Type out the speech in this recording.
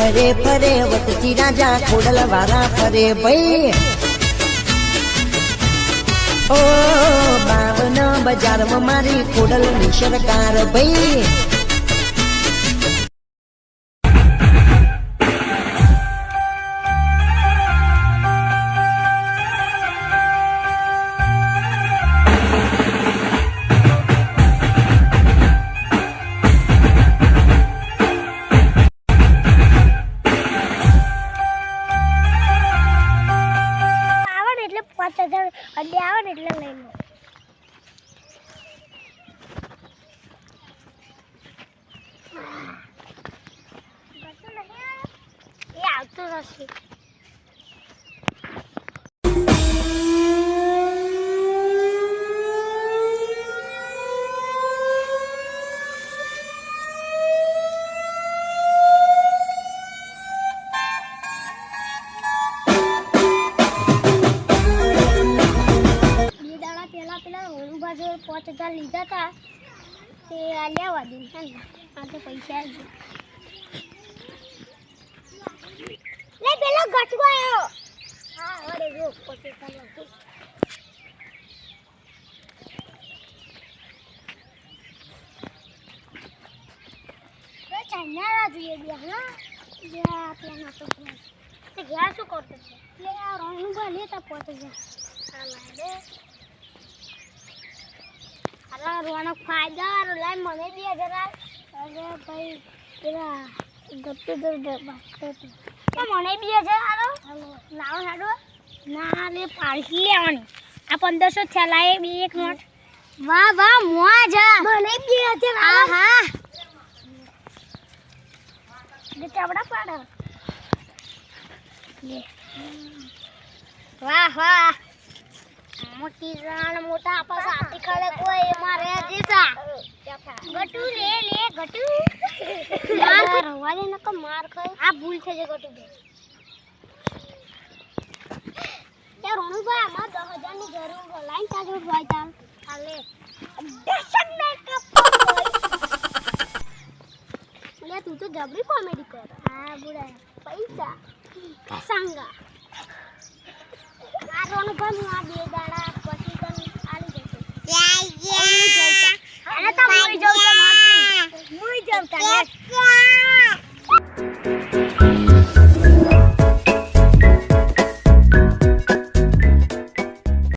ફરે ફરે વતથી રાજા ખોડલ વાળા ફરે ભાઈ ઓ 52 બજારમાં મારી ખોડલ ની સરકાર ભાઈ અડે આવે ને એટલે લઈ લો એ આવતો નથી जो 5000 લીધા હતા તે આ લેવા દે છે ને આ તો પૈસા આવજો લે પેલો ગટકો આવ્યો હા અરે જો 5000 લાગતો તો ચાઈના જોઈએ બે હા જે આપણા તો તે ગયા શું કરતો છે લે આ રોનું બા લેતા 5000 હા લાડે અલા રોનો ફાયદા લાઈ મને 2000 અરે ભાઈ પેલા ગપ્પે દર બાસ્તો તો મને 2000 આલો લાવો હાડો ના લે પાડી લેવાની આ 1500 થેલાએ બે એક નોટ વાહ વાહ મોજા મને 2000 આ હા જે ચાબડા પાડો લે વાહ વાહ મોટી જાણ મોટા આપા સાથી ખડે કોઈ મારે દેસા ગટુ લે ગટુ માર રવાલે ન ક માર ખાય આ ભૂલ છે જે ગટુ દે યાર રોણુભાઈ આમાં 10000 ની જરૂર છે લાઈન ચાલુ ભાઈ તાર હાલે દશન મેકઅપ લે તું તો જબરી કોમેડી કર હા બુડા પૈસા સંગા આ રોણુભાઈ હું આ બે દાડા